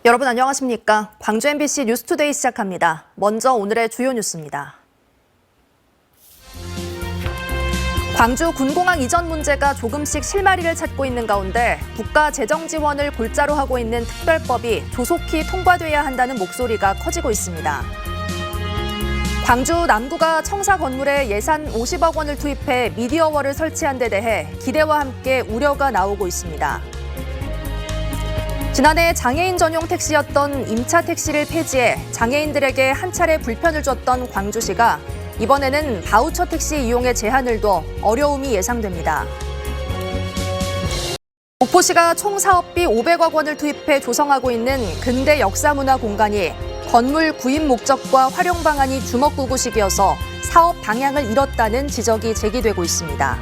여러분 안녕하십니까? 광주 MBC 뉴스투데이 시작합니다. 먼저 오늘의 주요 뉴스입니다. 광주 군공항 이전 문제가 조금씩 실마리를 찾고 있는 가운데 국가 재정 지원을 골자로 하고 있는 특별법이 조속히 통과돼야 한다는 목소리가 커지고 있습니다. 광주 남구가 청사 건물에 예산 50억 원을 투입해 미디어월을 설치한 데 대해 기대와 함께 우려가 나오고 있습니다. 지난해 장애인 전용 택시였던 임차 택시를 폐지해 장애인들에게 한 차례 불편을 줬던 광주시가 이번에는 바우처 택시 이용에 제한을 둬 어려움이 예상됩니다. 목포시가 총 사업비 500억 원을 투입해 조성하고 있는 근대 역사문화 공간이 건물 구입 목적과 활용 방안이 주먹구구식이어서 사업 방향을 잃었다는 지적이 제기되고 있습니다.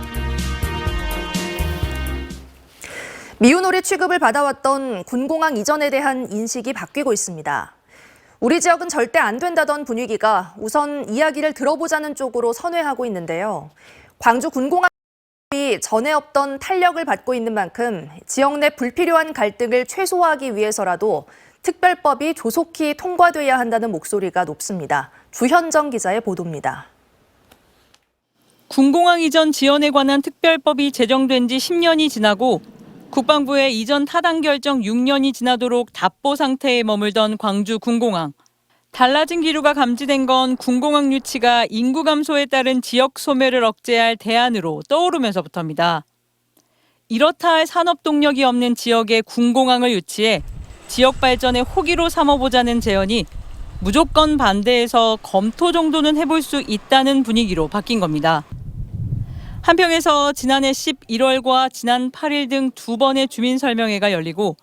미운오리 취급을 받아왔던 군공항 이전에 대한 인식이 바뀌고 있습니다. 우리 지역은 절대 안 된다던 분위기가 우선 이야기를 들어보자는 쪽으로 선회하고 있는데요. 광주 군공항이 전에 없던 탄력을 받고 있는 만큼 지역 내 불필요한 갈등을 최소화하기 위해서라도 특별법이 조속히 통과돼야 한다는 목소리가 높습니다. 주현정 기자의 보도입니다. 군공항 이전 지연에 관한 특별법이 제정된 지 10년이 지나고 국방부의 이전 타당 결정 6년이 지나도록 답보 상태에 머물던 광주 군공항. 달라진 기류가 감지된 건 군공항 유치가 인구 감소에 따른 지역 소멸을 억제할 대안으로 떠오르면서부터입니다. 이렇다 할 산업 동력이 없는 지역에 군공항을 유치해 지역 발전의 호기로 삼아보자는 제언이 무조건 반대해서 검토 정도는 해볼 수 있다는 분위기로 바뀐 겁니다. 한평에서 지난해 11월과 지난 8일 등 두 번의 주민 설명회가 열리고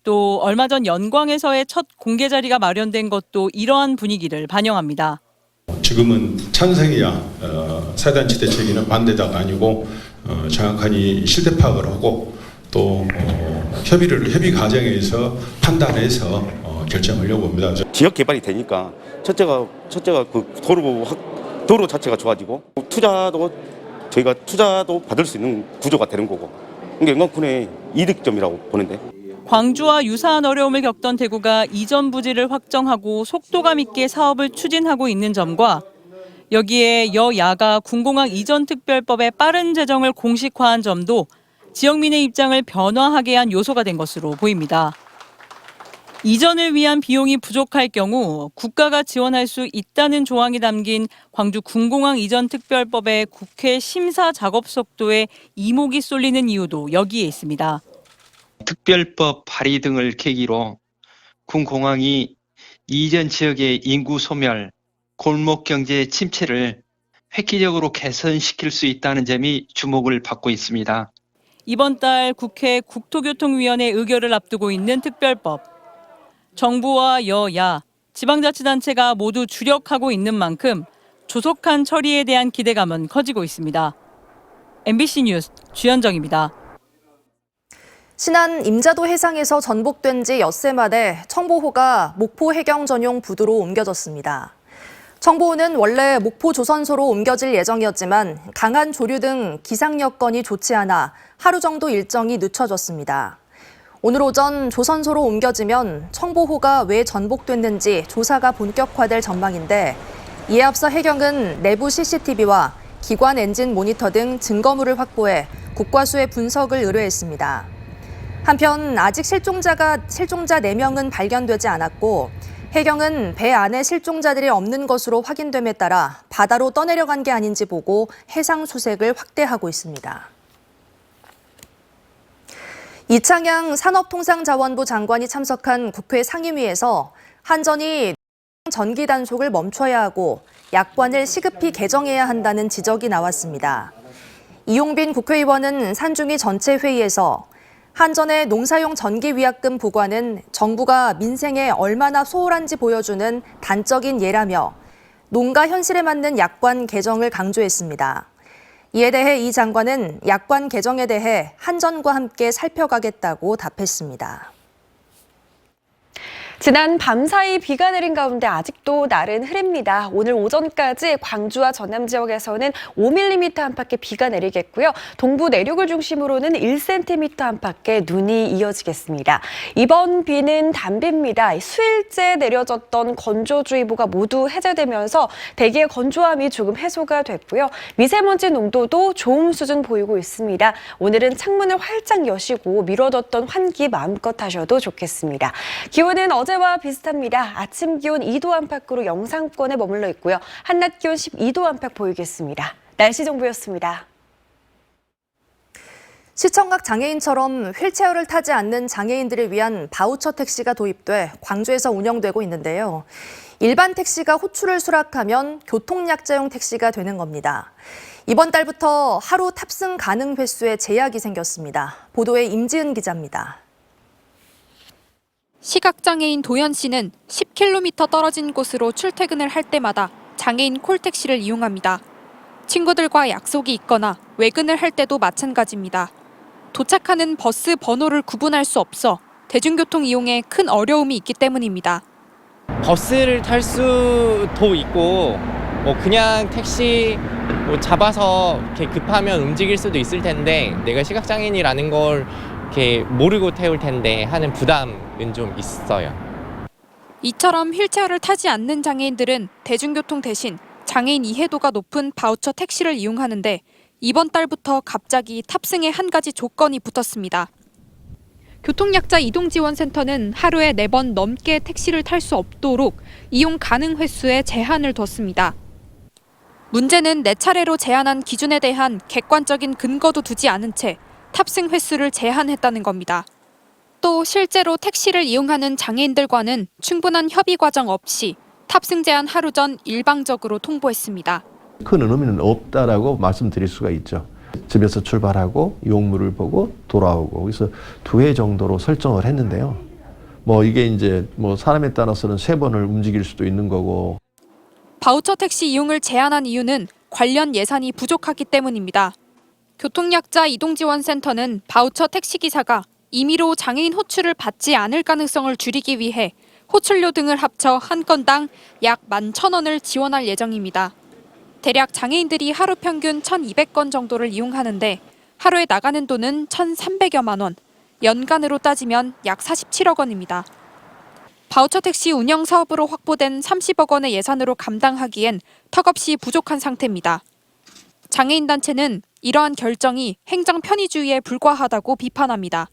또 얼마 전 연광에서의 첫 공개 자리가 마련된 것도 이러한 분위기를 반영합니다. 지금은 찬성이야 사단지 대책에는 반대다가 아니고 정확하니 실태 파악을 하고 또 협의 과정에서 판단해서 결정하려고 합니다. 지역 개발이 되니까 첫째가 그 도로 자체가 좋아지고 저희가 투자도 받을 수 있는 구조가 되는 거고 이게 영광군의 이득점이라고 보는데. 광주와 유사한 어려움을 겪던 대구가 이전 부지를 확정하고 속도감 있게 사업을 추진하고 있는 점과 여기에 여야가 군공항 이전 특별법의 빠른 제정을 공식화한 점도 지역민의 입장을 변화하게 한 요소가 된 것으로 보입니다. 이전을 위한 비용이 부족할 경우 국가가 지원할 수 있다는 조항이 담긴 광주 군공항 이전 특별법의 국회 심사 작업 속도에 이목이 쏠리는 이유도 여기에 있습니다. 특별법 발의 등을 계기로 군공항이 이전 지역의 인구 소멸, 골목 경제 침체를 획기적으로 개선시킬 수 있다는 점이 주목을 받고 있습니다. 이번 달 국회 국토교통위원회 의결을 앞두고 있는 특별법. 정부와 여야, 지방자치단체가 모두 주력하고 있는 만큼 조속한 처리에 대한 기대감은 커지고 있습니다. MBC 뉴스 주현정입니다. 신안 임자도 해상에서 전복된 지 엿새 만에 청보호가 목포 해경 전용 부두로 옮겨졌습니다. 청보호는 원래 목포 조선소로 옮겨질 예정이었지만 강한 조류 등 기상 여건이 좋지 않아 하루 정도 일정이 늦춰졌습니다. 오늘 오전 조선소로 옮겨지면 청보호가 왜 전복됐는지 조사가 본격화될 전망인데 이에 앞서 해경은 내부 CCTV와 기관 엔진 모니터 등 증거물을 확보해 국과수의 분석을 의뢰했습니다. 한편 아직 실종자 4명은 발견되지 않았고 해경은 배 안에 실종자들이 없는 것으로 확인됨에 따라 바다로 떠내려간 게 아닌지 보고 해상 수색을 확대하고 있습니다. 이창양 산업통상자원부 장관이 참석한 국회 상임위에서 한전이 전기 단속을 멈춰야 하고 약관을 시급히 개정해야 한다는 지적이 나왔습니다. 이용빈 국회의원은 산중위 전체 회의에서 한전의 농사용 전기위약금 부과는 정부가 민생에 얼마나 소홀한지 보여주는 단적인 예라며 농가 현실에 맞는 약관 개정을 강조했습니다. 이에 대해 이 장관은 약관 개정에 대해 한전과 함께 살펴가겠다고 답했습니다. 지난 밤사이 비가 내린 가운데 아직도 날은 흐립니다. 오늘 오전까지 광주와 전남 지역에서는 5mm 안팎의 비가 내리겠고요. 동부 내륙을 중심으로는 1cm 안팎의 눈이 이어지겠습니다. 이번 비는 단비입니다. 수일째 내려졌던 건조주의보가 모두 해제되면서 대기의 건조함이 조금 해소가 됐고요. 미세먼지 농도도 좋은 수준 보이고 있습니다. 오늘은 창문을 활짝 여시고 미뤄뒀던 환기 마음껏 하셔도 좋겠습니다. 기온은 어제와 비슷합니다. 아침 기온 2도 안팎으로 영상권에 머물러 있고요. 한낮 기온 12도 안팎 보이겠습니다. 날씨 정보였습니다. 시청각 장애인처럼 휠체어를 타지 않는 장애인들을 위한 바우처 택시가 도입돼 광주에서 운영되고 있는데요. 일반 택시가 호출을 수락하면 교통약자용 택시가 되는 겁니다. 이번 달부터 하루 탑승 가능 횟수에 제약이 생겼습니다. 보도에 임지은 기자입니다. 시각장애인 도연 씨는 10km 떨어진 곳으로 출퇴근을 할 때마다 장애인 콜택시를 이용합니다. 친구들과 약속이 있거나 외근을 할 때도 마찬가지입니다. 도착하는 버스 번호를 구분할 수 없어 대중교통 이용에 큰 어려움이 있기 때문입니다. 버스를 탈 수도 있고 그냥 택시 잡아서 이렇게 급하면 움직일 수도 있을 텐데 내가 시각장애인이라는 걸 이렇게 모르고 태울 텐데 하는 부담은 좀 있어요. 이처럼 휠체어를 타지 않는 장애인들은 대중교통 대신 장애인 이해도가 높은 바우처 택시를 이용하는데 이번 달부터 갑자기 탑승에 한 가지 조건이 붙었습니다. 교통약자 이동지원센터는 하루에 4번 넘게 택시를 탈 수 없도록 이용 가능 횟수에 제한을 뒀습니다. 문제는 4차례로 제한한 기준에 대한 객관적인 근거도 두지 않은 채 탑승 횟수를 제한했다는 겁니다. 또 실제로 택시를 이용하는 장애인들과는 충분한 협의 과정 없이 탑승 제한 하루 전 일방적으로 통보했습니다. 큰 의미는 없다라고 말씀드릴 수가 있죠. 집에서 출발하고 용물을 보고 돌아오고 그래서 2회 정도로 설정을 했는데요. 이게 이제 사람에 따라서는 3번을 움직일 수도 있는 거고. 바우처 택시 이용을 제한한 이유는 관련 예산이 부족하기 때문입니다. 교통약자 이동지원센터는 바우처 택시기사가 임의로 장애인 호출을 받지 않을 가능성을 줄이기 위해 호출료 등을 합쳐 한 건당 약 11,000원을 지원할 예정입니다. 대략 장애인들이 하루 평균 1,200건 정도를 이용하는데 하루에 나가는 돈은 1,300여만 원, 연간으로 따지면 약 47억 원입니다. 바우처 택시 운영 사업으로 확보된 30억 원의 예산으로 감당하기엔 턱없이 부족한 상태입니다. 장애인 단체는 이러한 결정이 행정 편의주의에 불과하다고 비판합니다.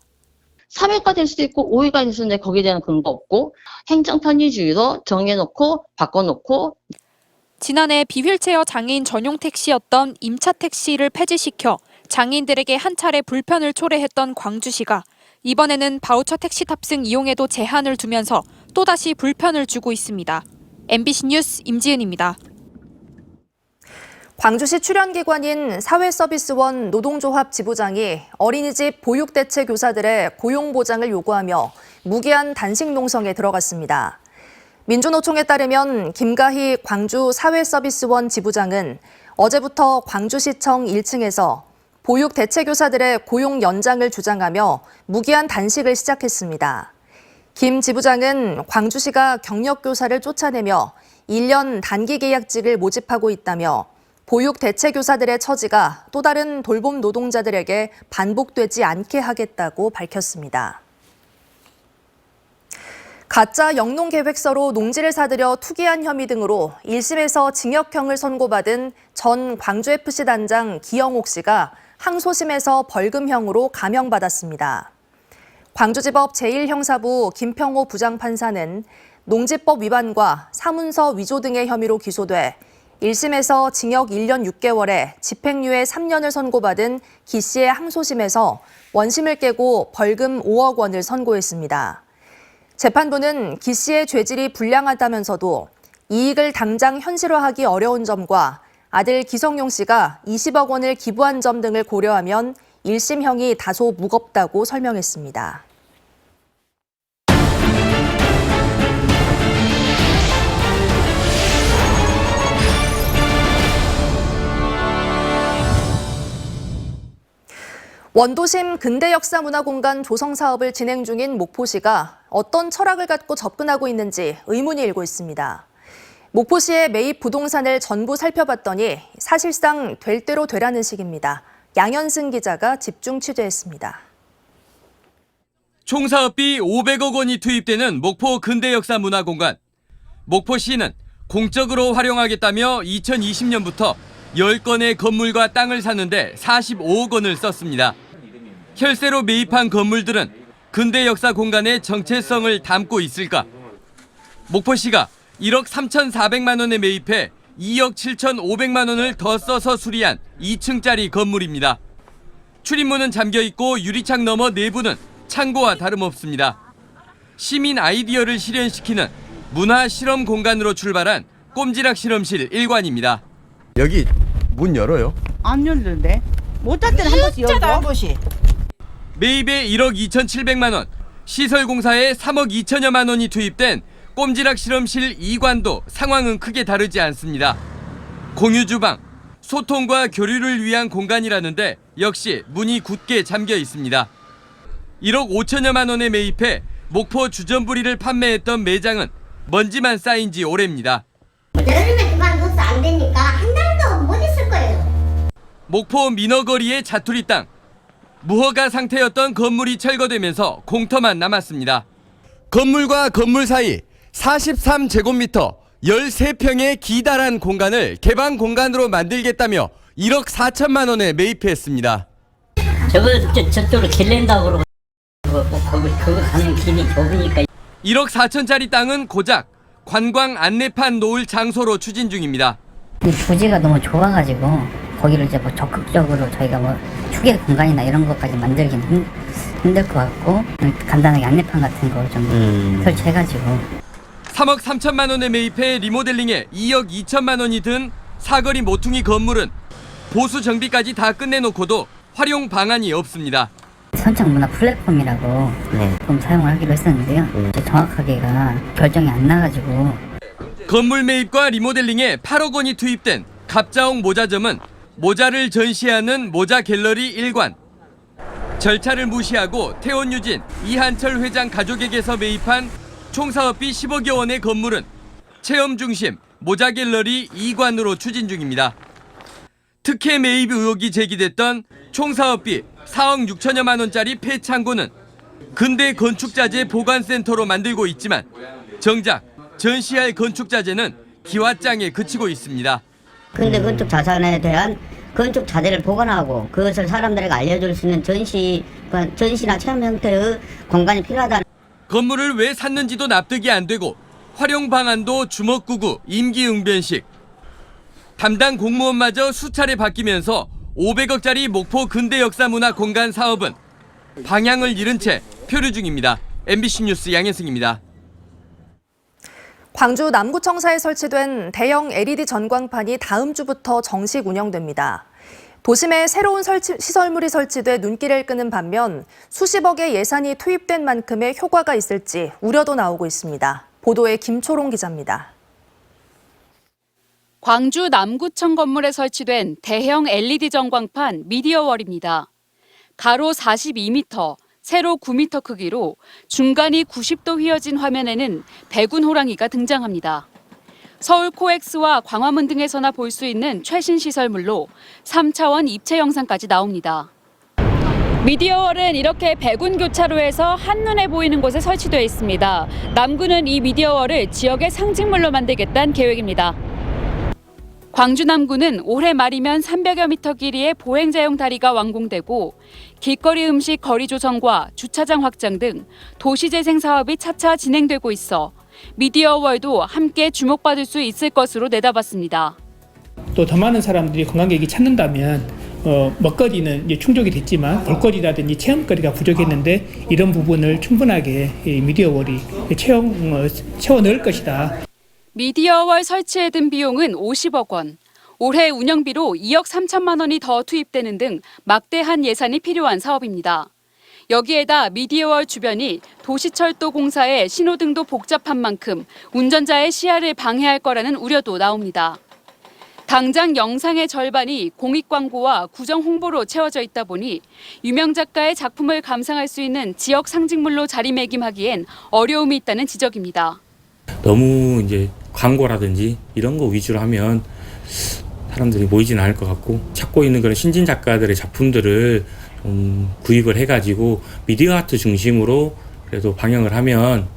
3회가 될 수도 있고 5회가 될 수도 있는데 거기에 대한 근거 없고 행정 편의주의로 정해놓고 바꿔놓고. 지난해 비휠체어 장애인 전용 택시였던 임차 택시를 폐지시켜 장애인들에게 한 차례 불편을 초래했던 광주시가 이번에는 바우처 택시 탑승 이용에도 제한을 두면서 또다시 불편을 주고 있습니다. MBC 뉴스 임지은입니다. 광주시 출연기관인 사회서비스원 노동조합 지부장이 어린이집 보육대체 교사들의 고용보장을 요구하며 무기한 단식 농성에 들어갔습니다. 민주노총에 따르면 김가희 광주 사회서비스원 지부장은 어제부터 광주시청 1층에서 보육대체교사들의 고용 연장을 주장하며 무기한 단식을 시작했습니다. 김 지부장은 광주시가 경력교사를 쫓아내며 1년 단기계약직을 모집하고 있다며 보육대체교사들의 처지가 또 다른 돌봄 노동자들에게 반복되지 않게 하겠다고 밝혔습니다. 가짜 영농계획서로 농지를 사들여 투기한 혐의 등으로 1심에서 징역형을 선고받은 전 광주FC 단장 기영옥 씨가 항소심에서 벌금형으로 감형받았습니다. 광주지법 제1형사부 김평호 부장판사는 농지법 위반과 사문서 위조 등의 혐의로 기소돼 1심에서 징역 1년 6개월에 집행유예 3년을 선고받은 기 씨의 항소심에서 원심을 깨고 벌금 5억 원을 선고했습니다. 재판부는 기 씨의 죄질이 불량하다면서도 이익을 당장 현실화하기 어려운 점과 아들 기성용 씨가 20억 원을 기부한 점 등을 고려하면 1심형이 다소 무겁다고 설명했습니다. 원도심 근대역사문화공간 조성 사업을 진행 중인 목포시가 어떤 철학을 갖고 접근하고 있는지 의문이 일고 있습니다. 목포시의 매입 부동산을 전부 살펴봤더니 사실상 될 대로 되라는 식입니다. 양현승 기자가 집중 취재했습니다. 총 사업비 500억 원이 투입되는 목포 근대역사문화공간. 목포시는 공적으로 활용하겠다며 2020년부터 10건의 건물과 땅을 사는데 45억 원을 썼습니다. 혈세로 매입한 건물들은 근대역사 공간의 정체성을 담고 있을까? 목포시가 1억 3,400만 원에 매입해 2억 7,500만 원을 더 써서 수리한 2층짜리 건물입니다. 출입문은 잠겨있고 유리창 너머 내부는 창고와 다름없습니다. 시민 아이디어를 실현시키는 문화 실험 공간으로 출발한 꼼지락 실험실 1관입니다. 여기 문 열어요? 안 열는데? 못 할 때는 한 번씩 열고 한 번씩. 매입에 1억 2,700만 원, 시설 공사에 3억 2천여만 원이 투입된 꼼지락 실험실 2관도 상황은 크게 다르지 않습니다. 공유 주방, 소통과 교류를 위한 공간이라는데 역시 문이 굳게 잠겨 있습니다. 1억 5천여만 원에 매입해 목포 주전부리를 판매했던 매장은 먼지만 쌓인 지 오래입니다. 여름에 그만둬서 안 되니까 한 달도 못 있을 거예요. 목포 민어거리의 자투리 땅. 무허가 상태였던 건물이 철거되면서 공터만 남았습니다. 건물과 건물 사이 43제곱미터 13평의 기다란 공간을 개방 공간으로 만들겠다며 1억 4천만 원에 매입했습니다. 저쪽으로 길 낸다고 그러고 그거 가는 길이 좁으니까. 1억 4천짜리 땅은 고작 관광 안내판 놓을 장소로 추진 중입니다. 이 부지가 너무 좁아가지고 거기를 이제 뭐 적극적으로 저희가 뭐 휴게 공간이나 이런 것까지 만들기는 힘들 것 같고 간단하게 안내판 같은 거 좀 설치해가지고 3억 3천만 원에 매입해 리모델링에 2억 2천만 원이 든 사거리 모퉁이 건물은 보수 정비까지 다 끝내놓고도 활용 방안이 없습니다. 선착 문화 플랫폼이라고 좀 사용을 하기로 했었는데요. 정확하게가 결정이 안 나가지고 건물 매입과 리모델링에 8억 원이 투입된 갑자옥 모자점은 모자를 전시하는 모자 갤러리 1관. 절차를 무시하고 태원유진, 이한철 회장 가족에게서 매입한 총 사업비 10억여 원의 건물은 체험 중심 모자 갤러리 2관으로 추진 중입니다. 특혜 매입 의혹이 제기됐던 총 사업비 4억 6천여만 원짜리 폐창고는 근대 건축자재 보관센터로 만들고 있지만 정작 전시할 건축자재는 기와장에 그치고 있습니다. 근대 건축 자산에 대한 건축 자재를 보관하고 그것을 사람들에게 알려줄 수 있는 전시나 체험 형태의 공간이 필요하다는. 건물을 왜 샀는지도 납득이 안 되고 활용 방안도 주먹구구 임기응변식. 담당 공무원마저 수차례 바뀌면서 500억짜리 목포 근대역사문화공간 사업은 방향을 잃은 채 표류 중입니다. MBC 뉴스 양현승입니다. 광주 남구청사에 설치된 대형 LED 전광판이 다음 주부터 정식 운영됩니다. 도심에 새로운 시설물이 설치돼 눈길을 끄는 반면 수십억의 예산이 투입된 만큼의 효과가 있을지 우려도 나오고 있습니다. 보도에 김초롱 기자입니다. 광주 남구청 건물에 설치된 대형 LED 전광판 미디어월입니다. 가로 42m, 세로 9m 크기로 중간이 90도 휘어진 화면에는 백운 호랑이가 등장합니다. 서울 코엑스와 광화문 등에서나 볼 수 있는 최신 시설물로 3차원 입체 영상까지 나옵니다. 미디어월은 이렇게 백운 교차로에서 한눈에 보이는 곳에 설치되어 있습니다. 남구는 이 미디어월을 지역의 상징물로 만들겠다는 계획입니다. 광주 남구는 올해 말이면 300여 미터 길이의 보행자용 다리가 완공되고 길거리 음식 거리 조성과 주차장 확장 등 도시재생 사업이 차차 진행되고 있어 미디어월도 함께 주목받을 수 있을 것으로 내다봤습니다. 또 더 많은 사람들이 관광객이 찾는다면 먹거리는 이제 충족이 됐지만 볼거리라든지 체험거리가 부족했는데 이런 부분을 충분하게 미디어월이 채워 넣을 것이다. 미디어월 설치에 든 비용은 50억 원. 올해 운영비로 2억 3천만 원이 더 투입되는 등 막대한 예산이 필요한 사업입니다. 여기에다 미디어월 주변이 도시철도 공사에 신호등도 복잡한 만큼 운전자의 시야를 방해할 거라는 우려도 나옵니다. 당장 영상의 절반이 공익 광고와 구정 홍보로 채워져 있다 보니 유명 작가의 작품을 감상할 수 있는 지역 상징물로 자리매김하기엔 어려움이 있다는 지적입니다. 너무 이제 광고라든지 이런 거 위주로 하면 사람들이 모이지는 않을 것 같고, 찾고 있는 그런 신진 작가들의 작품들을 좀 구입을 해가지고 미디어 아트 중심으로 그래도 방영을 하면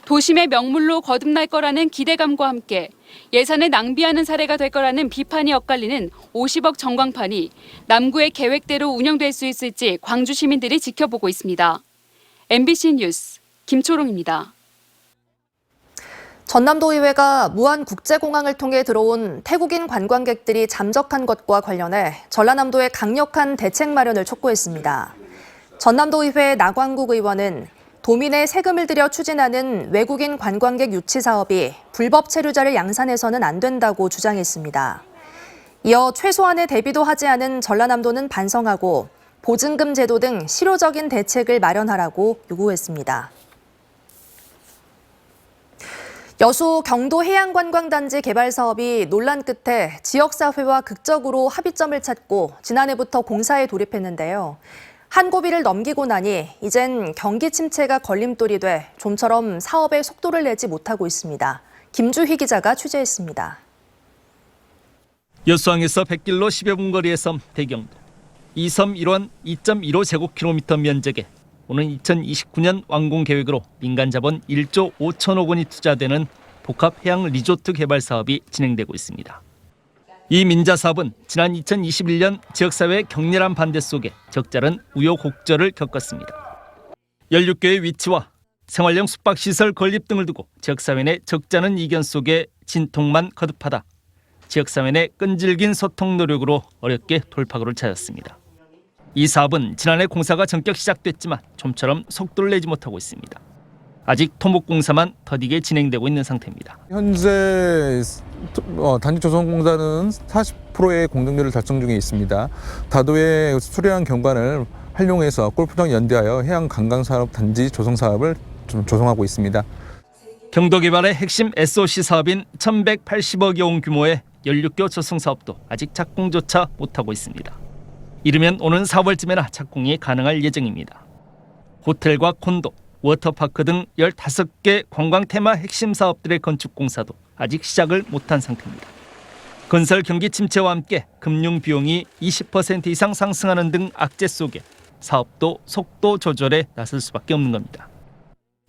도심의 명물로 거듭날 거라는 기대감과 함께 예산을 낭비하는 사례가 될 거라는 비판이 엇갈리는 50억 전광판이 남구의 계획대로 운영될 수 있을지 광주 시민들이 지켜보고 있습니다. MBC 뉴스 김초롱입니다. 전남도의회가 무안국제공항을 통해 들어온 태국인 관광객들이 잠적한 것과 관련해 전라남도에 강력한 대책 마련을 촉구했습니다. 전남도의회 나광국 의원은 도민의 세금을 들여 추진하는 외국인 관광객 유치 사업이 불법 체류자를 양산해서는 안 된다고 주장했습니다. 이어 최소한의 대비도 하지 않은 전라남도는 반성하고 보증금 제도 등 실효적인 대책을 마련하라고 요구했습니다. 여수 경도 해양관광단지 개발 사업이 논란 끝에 지역사회와 극적으로 합의점을 찾고 지난해부터 공사에 돌입했는데요. 한 고비를 넘기고 나니 이젠 경기 침체가 걸림돌이 돼 좀처럼 사업에 속도를 내지 못하고 있습니다. 김주희 기자가 취재했습니다. 여수항에서 100길로 10여 분 거리의 섬 대경도. 이 섬 일원 2.15제곱킬로미터 면적에 오는 2029년 완공 계획으로 민간 자본 1조 5천억 원이 투자되는 복합 해양 리조트 개발 사업이 진행되고 있습니다. 이 민자 사업은 지난 2021년 지역사회의 격렬한 반대 속에 적절한 우여곡절을 겪었습니다. 16개의 위치와 생활용 숙박시설 건립 등을 두고 지역사회 내 적잖은 이견 속에 진통만 거듭하다 지역사회 내 끈질긴 소통 노력으로 어렵게 돌파구를 찾았습니다. 이 사업은 지난해 공사가 전격 시작됐지만 좀처럼 속도를 내지 못하고 있습니다. 아직 토목공사만 더디게 진행되고 있는 상태입니다. 현재 단지조성공사는 40%의 공정률을 달성 중에 있습니다. 다도의 수려한 경관을 활용해서 골프장 연대하여 해양관광산업 단지 조성 사업을 좀 조성하고 있습니다. 경도 개발의 핵심 SOC 사업인 1,180억여 원 규모의 연륙교 조성 사업도 아직 착공조차 못하고 있습니다. 이르면 오는 4월쯤에나 착공이 가능할 예정입니다. 호텔과 콘도, 워터파크 등 15개 관광 테마 핵심 사업들의 건축 공사도 아직 시작을 못한 상태입니다. 건설 경기 침체와 함께 금융 비용이 20% 이상 상승하는 등 악재 속에 사업도 속도 조절에 나설 수밖에 없는 겁니다.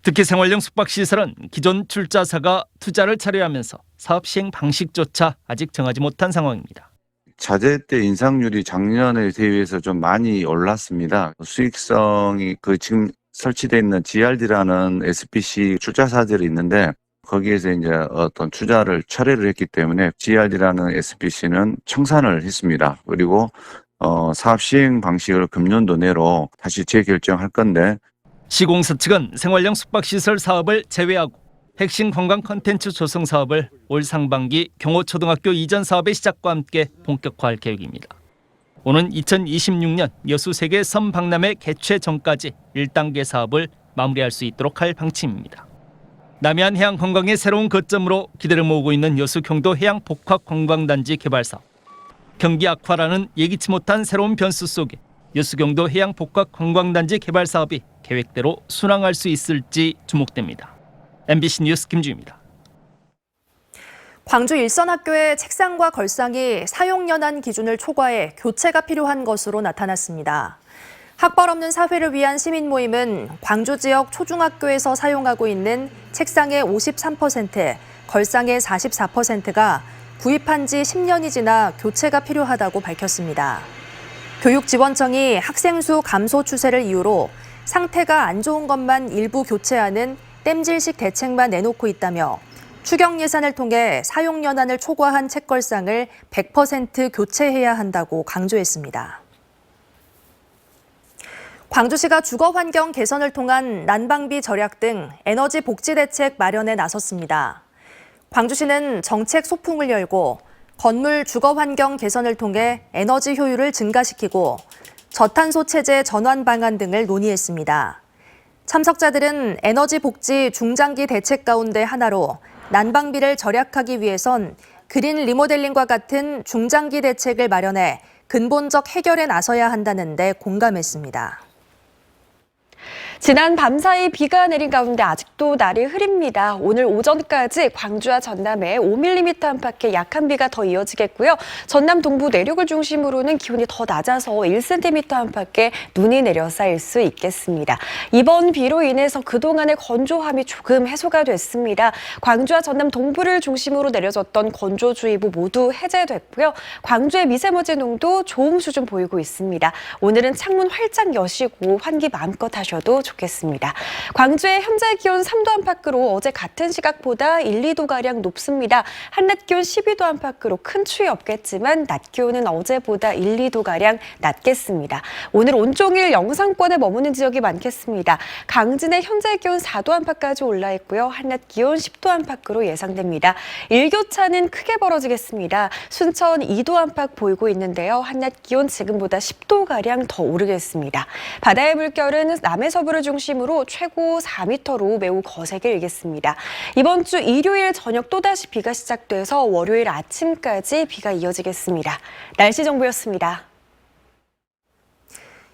특히 생활용 숙박시설은 기존 출자사가 투자를 차려하면서 사업 시행 방식조차 아직 정하지 못한 상황입니다. 자재대 인상률이 작년에 대비해서 좀 많이 올랐습니다. 수익성이 지금 설치되어 있는 GRD라는 SPC 출자사들이 있는데 거기에서 이제 어떤 투자를 철회를 했기 때문에 GRD라는 SPC는 청산을 했습니다. 그리고 사업 시행 방식을 금년도 내로 다시 재결정할 건데 시공사 측은 생활용 숙박시설 사업을 제외하고 핵심 관광 콘텐츠 조성 사업을 올 상반기 경호초등학교 이전 사업의 시작과 함께 본격화할 계획입니다. 오는 2026년 여수 세계 섬 박람회 개최 전까지 1단계 사업을 마무리할 수 있도록 할 방침입니다. 남해안 해양 관광의 새로운 거점으로 기대를 모으고 있는 여수 경도 해양 복합 관광단지 개발 사업. 경기 악화라는 예기치 못한 새로운 변수 속에 여수 경도 해양 복합 관광단지 개발 사업이 계획대로 순항할 수 있을지 주목됩니다. MBC 뉴스 김주희입니다. 광주 일선학교의 책상과 걸상이 사용연한 기준을 초과해 교체가 필요한 것으로 나타났습니다. 학벌 없는 사회를 위한 시민 모임은 광주 지역 초중학교에서 사용하고 있는 책상의 53%, 걸상의 44%가 구입한 지 10년이 지나 교체가 필요하다고 밝혔습니다. 교육지원청이 학생 수 감소 추세를 이유로 상태가 안 좋은 것만 일부 교체하는 땜질식 대책만 내놓고 있다며 추경 예산을 통해 사용연한을 초과한 책걸상을 100% 교체해야 한다고 강조했습니다. 광주시가 주거환경 개선을 통한 난방비 절약 등 에너지 복지 대책 마련에 나섰습니다. 광주시는 정책 소풍을 열고 건물 주거환경 개선을 통해 에너지 효율을 증가시키고 저탄소 체제 전환 방안 등을 논의했습니다. 참석자들은 에너지 복지 중장기 대책 가운데 하나로 난방비를 절약하기 위해선 그린 리모델링과 같은 중장기 대책을 마련해 근본적 해결에 나서야 한다는데 공감했습니다. 지난 밤사이 비가 내린 가운데 아직도 날이 흐립니다. 오늘 오전까지 광주와 전남에 5mm 안팎의 약한 비가 더 이어지겠고요. 전남 동부 내륙을 중심으로는 기온이 더 낮아서 1cm 안팎의 눈이 내려 쌓일 수 있겠습니다. 이번 비로 인해서 그동안의 건조함이 조금 해소가 됐습니다. 광주와 전남 동부를 중심으로 내려졌던 건조주의보 모두 해제됐고요. 광주의 미세먼지 농도 좋은 수준 보이고 있습니다. 오늘은 창문 활짝 여시고 환기 마음껏 하셔도 좋겠습니다. 광주의 현재 기온 3도 안팎으로 어제 같은 시각보다 1, 2도가량 높습니다. 한낮 기온 12도 안팎으로 큰 추위 없겠지만 낮 기온은 어제보다 1, 2도가량 낮겠습니다. 오늘 온종일 영상권에 머무는 지역이 많겠습니다. 강진의 현재 기온 4도 안팎까지 올라 있고요. 한낮 기온 10도 안팎으로 예상됩니다. 일교차는 크게 벌어지겠습니다. 순천 2도 안팎 보이고 있는데요. 한낮 기온 지금보다 10도가량 더 오르겠습니다. 바다의 물결은 남해서부를 중심으로 최고 4m로 매우 거세게 일겠습니다. 이번 주 일요일 저녁 또다시 비가 시작돼서 월요일 아침까지 비가 이어지겠습니다. 날씨 정보였습니다.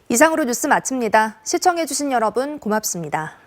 이상으로 뉴스 마칩니다. 시청해주신 여러분 고맙습니다.